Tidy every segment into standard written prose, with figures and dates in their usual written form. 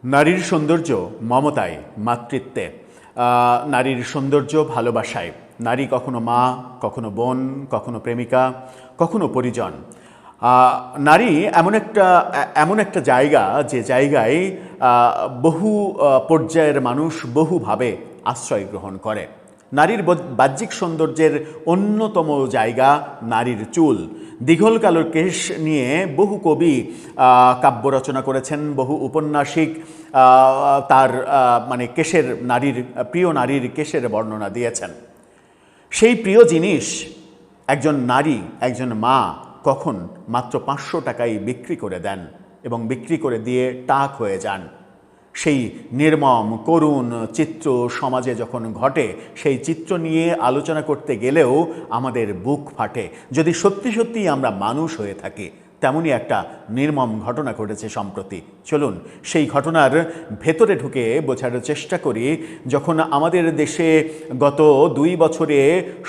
নারীর সৌন্দর্য মমতায়, মাতৃত্বে, নারীর সৌন্দর্য ভালোবাসায়। নারী কখনো মা, কখনো বোন, কখনো প্রেমিকা, কখনো পরিজন। নারী এমন একটা জায়গা, যে জায়গায় বহু পর্যায়ের মানুষ বহুভাবে আশ্রয় গ্রহণ করে। নারীর বাহ্যিক সৌন্দর্যের অন্যতম জায়গা নারীর চুল। দীঘল কালো কেশ নিয়ে বহু কবি কাব্য রচনা করেছেন, বহু উপন্যাসিক তার কেশের, প্রিয় নারীর কেশের বর্ণনা দিয়েছেন। সেই প্রিয় জিনিস একজন নারী, একজন মা কখন মাত্র 500 টাকায় বিক্রি করে দেন এবং বিক্রি করে দিয়ে টাক হয়ে যান। সেই নির্মম করুণ চিত্র সমাজে যখন ঘটে, সেই চিত্র নিয়ে আলোচনা করতে গেলেও আমাদের বুক ফাটে। যদি সত্যি সত্যি আমরা মানুষ হয়ে থাকি, তেমনই একটা নির্মম ঘটনা ঘটেছে সম্প্রতি। চলুন সেই ঘটনার ভেতরে ঢুকে বোঝার চেষ্টা করি। যখন আমাদের দেশে গত 2 বছরে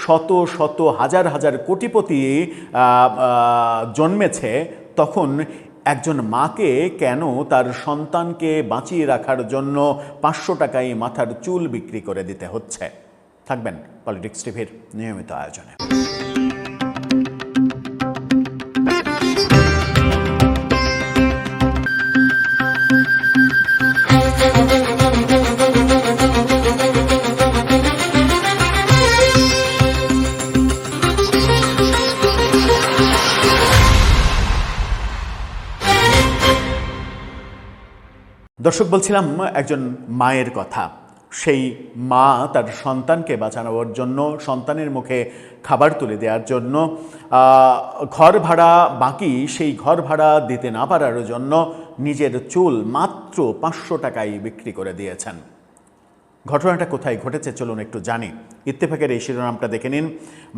শত শত হাজার হাজার কোটিপতি জন্মেছে, তখন একজন মাকে কেন তার সন্তানকে বাঁচিয়ে রাখার জন্য 500 টাকায় মাথার চুল বিক্রি করে দিতে হচ্ছে? থাকবেন পলিটিক্স টিভির নিয়মিত আয়োজনে। দর্শক, বলছিলাম একজন মায়ের কথা। সেই মা তার সন্তানকে বাঁচানোর জন্য, সন্তানের মুখে খাবার তুলে দেওয়ার জন্য, ঘর ভাড়া বাকি, সেই ঘর ভাড়া দিতে না পারার জন্য নিজের চুল মাত্র 500 টাকায় বিক্রি করে দিয়েছেন। ঘটনাটা কোথায় ঘটেছে চলুন একটু জানি। ইত্তেফাকের এই শিরোনামটা দেখে নিন।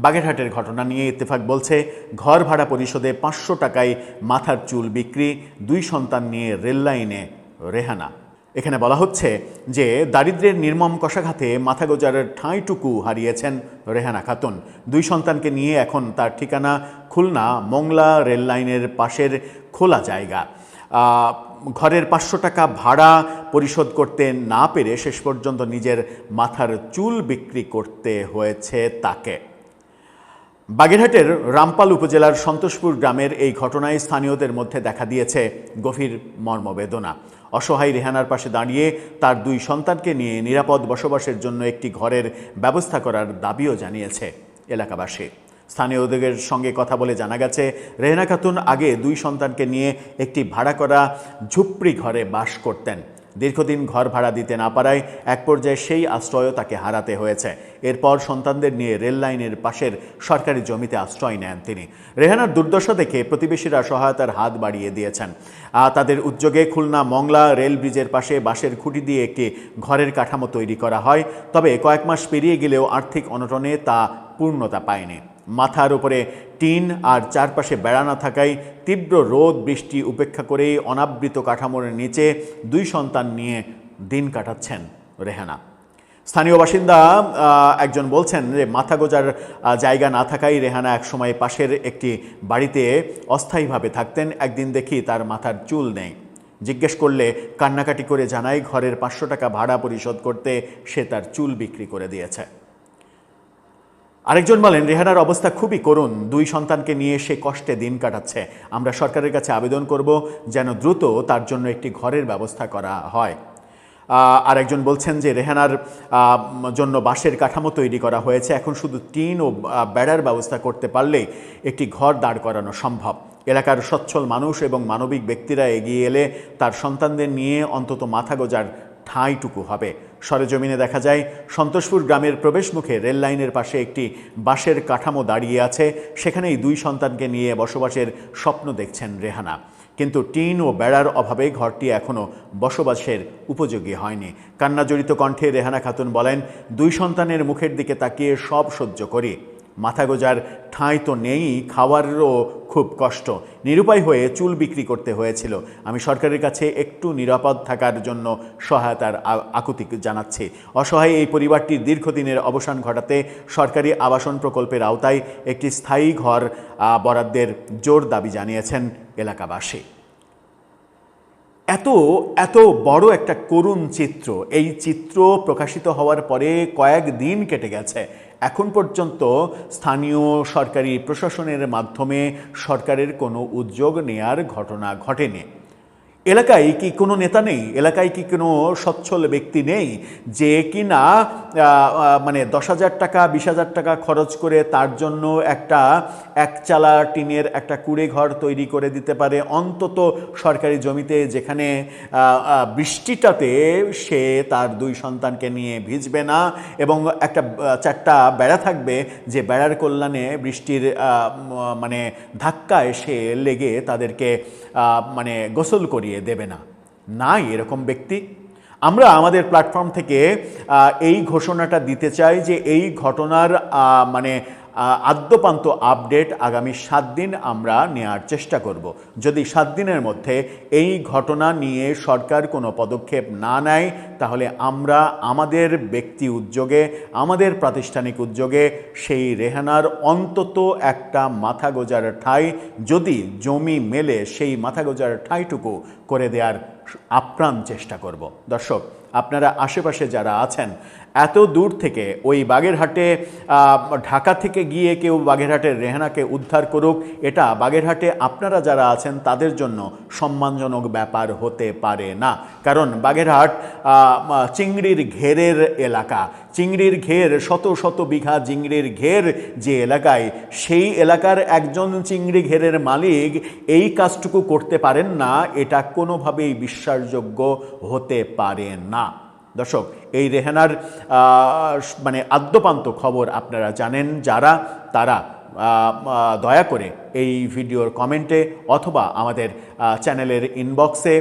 বাগেরহাটের ঘটনা নিয়ে ইত্তেফাক বলছে, ঘর ভাড়া পরিশোধে 500 টাকায় মাথার চুল বিক্রি, 2 সন্তান নিয়ে রেললাইনে রেহানা। এখানে বলা হচ্ছে যে দারিদ্র্যের নির্মম কষাঘাতে মাথা গোজার ঠাঁইটুকু হারিয়েছেন রেহানা খাতুন। 2 সন্তানকে নিয়ে এখন তার ঠিকানা খুলনা মংলা রেললাইনের পাশের খোলা জায়গা। ঘরের 500 টাকা ভাড়া পরিশোধ করতে না পেরে শেষ পর্যন্ত নিজের মাথার চুল বিক্রি করতে হয়েছে তাকে। বাগেরহাটের রামপাল উপজেলার সন্তোষপুর গ্রামের এই ঘটনায় স্থানীয়দের মধ্যে দেখা দিয়েছে গভীর মর্মবেদনা। অসহায় রেহানার পাশে দাঁড়িয়ে তার 2 সন্তানকে নিয়ে নিরাপদ বসবাসের জন্য একটি ঘরের ব্যবস্থা করার দাবিও জানিয়েছে এলাকাবাসী। স্থানীয়দের সঙ্গে কথা বলে জানা গেছে, রেহানা খাতুন আগে 2 সন্তানকে নিয়ে একটি ভাড়া করা ঝুপড়ি ঘরে বাস করতেন। দীর্ঘদিন ঘর ভাড়া দিতে না পারায় এক পর্যায়ে সেই আশ্রয়ও তাকে হারাতে হয়েছে। এরপর সন্তানদের নিয়ে রেল লাইনের পাশের সরকারি জমিতে আশ্রয় নেন তিনি। রেহানার দুর্দশা দেখে প্রতিবেশীরা সহায়তার হাত বাড়িয়ে দিয়েছেন। তাদের উদ্যোগে খুলনা মংলা রেল ব্রিজের পাশে বাঁশের খুঁটি দিয়ে একটি ঘরের কাঠামো তৈরি করা হয়। তবে কয়েক মাস পেরিয়ে গেলেও আর্থিক অনটনে তা পূর্ণতা পায়নি। মাথার উপরে টিন আর চারপাশে বেড়া না থাকায় তীব্র রোদ বৃষ্টি উপেক্ষা করে অনাবৃত কাঠামোর নিচে 2 সন্তান নিয়ে দিন কাটাচ্ছেন রেহানা। স্থানীয় বাসিন্দা একজন বলছেন যে মাথা গোজার জায়গা না থাকায় রেহানা একসময় পাশের একটি বাড়িতে অস্থায়ীভাবে থাকতেন। একদিন দেখি তার মাথার চুল নেই। জিজ্ঞেস করলে কান্নাকাটি করে জানায়, ঘরের 500 টাকা ভাড়া পরিশোধ করতে সে তার চুল বিক্রি করে দিয়েছে। আরেকজন বলেন, রেহানার অবস্থা খুবই করুণ। 2 সন্তানকে নিয়ে সে কষ্টে দিন কাটাচ্ছে। আমরা সরকারের কাছে আবেদন করব যেন দ্রুত তার জন্য একটি ঘরের ব্যবস্থা করা হয়। আরেকজন বলছেন যে রেহানার জন্য বাঁশের কাঠামো তৈরি করা হয়েছে, এখন শুধু টিন ও বেড়ার ব্যবস্থা করতে পারলেই একটি ঘর দাঁড় করানো সম্ভব। এলাকার সচ্ছল মানুষ এবং মানবিক ব্যক্তিরা এগিয়ে এলে তার সন্তানদের নিয়ে অন্তত মাথা গোজার ঠাঁইটুকু হবে। সরেজমিনে দেখা যায়, সন্তোষপুর গ্রামের প্রবেশ মুখে রেল লাইনের পাশে একটি বাঁশের কাঠামো দাঁড়িয়ে আছে। সেখানেই 2 সন্তানকে নিয়ে বসবাসের স্বপ্ন দেখছেন রেহানা। কিন্তু টিন ও বেড়ার অভাবে ঘরটি এখনও বসবাসের উপযোগী হয়নি। কান্নাজড়িত কণ্ঠে রেহানা খাতুন বলেন, 2 সন্তানের মুখের দিকে তাকিয়ে সব সহ্য করি, মাথা গোজার ঠাঁই তো নেই, খাওয়ারও খুব কষ্ট। নিরুপায় হয়ে চুল বিক্রি করতে হয়েছিল। আমি সরকারের কাছে একটু নিরাপদ থাকার জন্য সহায়তার আকুতি জানাচ্ছি। অসহায় এই পরিবারটির দীর্ঘদিনের অবসান ঘটাতে সরকারি আবাসন প্রকল্পের আওতায় একটি স্থায়ী ঘর বরাদ্দের জোর দাবি জানিয়েছেন এলাকাবাসী। এত এত বড় একটা করুণ চিত্র, এই চিত্র প্রকাশিত হওয়ার পরে কয়েকদিন কেটে গেছে, এখন পর্যন্ত স্থানীয় সরকারি প্রশাসনের মাধ্যমে সরকারের কোনো উদ্যোগ নেয়ার ঘটনা ঘটেনি। এলাকায় কি কোনো নেতা নেই? এলাকায় কি কোনো সচ্ছল ব্যক্তি নেই যে কিনা মানে 10,000 টাকা 20,000 টাকা খরচ করে তার জন্য একটা একচালা টিনের একটা কুঁড়ে ঘর তৈরি করে দিতে পারে অন্তত সরকারি জমিতে, যেখানে বৃষ্টিটাতে সে তার 2 সন্তানকে নিয়ে ভিজবে না এবং একটা 4টা বেড়া থাকবে, যে বেড়ার কল্যাণে বৃষ্টির মানে ধাক্কায় সে লেগে তাদেরকে মানে গোসল করিয়ে দেবে না। নাই এরকম ব্যক্তি। আমরা আমাদের প্ল্যাটফর্ম থেকে এই ঘোষণাটা দিতে চাই যে এই ঘটনার মানে আদ্যপান্ত আপডেট আগামী 7 দিন আমরা নেওয়ার চেষ্টা করব। যদি 7 দিনের মধ্যে এই ঘটনা নিয়ে সরকার কোনো পদক্ষেপ না নেয়, তাহলে আমরা আমাদের ব্যক্তি উদ্যোগে, আমাদের প্রাতিষ্ঠানিক উদ্যোগে সেই রেহানার অন্তত একটা মাথা গোজার ঠাঁই, যদি জমি মেলে সেই মাথা গোজার ঠাঁইটুকু করে দেওয়ার আপ্রাণ চেষ্টা করব। দর্শক, আপনারা আশেপাশে যারা আছেন, এত দূর থেকে ওই বাগেরহাটে ঢাকা থেকে গিয়ে কেউ বাগেরহাটের রেহানাকে উদ্ধার করুক, এটা বাগেরহাটে আপনারা যারা আছেন তাদের জন্য সম্মানজনক ব্যাপার হতে পারে না। কারণ বাগেরহাট চিংড়ির ঘেরের এলাকা, চিংড়ির ঘের, শত শত বিঘা চিংড়ির ঘের যে এলাকায়, সেই এলাকার একজন চিংড়ি ঘেরের মালিক এই কাজটুকু করতে পারেন না, এটা কোনোভাবেই বিশ্বাসযোগ্য হতে পারে না। দর্শক, এই রেহানার মানে আদ্যপান্ত খবর আপনারা জানেন যারা, তারা দয়া করে এই ভিডিওর কমেন্টে অথবা আমাদের চ্যানেলের ইনবক্সে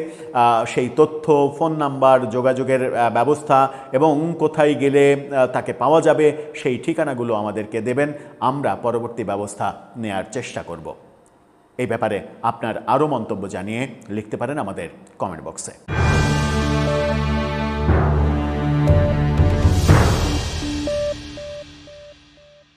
সেই তথ্য, ফোন নাম্বার, যোগাযোগের ব্যবস্থা এবং কোথায় গেলে তাকে পাওয়া যাবে সেই ঠিকানাগুলো আমাদেরকে দেবেন। আমরা পরবর্তী ব্যবস্থা নেয়ার চেষ্টা করব। এই ব্যাপারে আপনার আরও মন্তব্য জানিয়ে লিখতে পারেন আমাদের কমেন্ট বক্সে।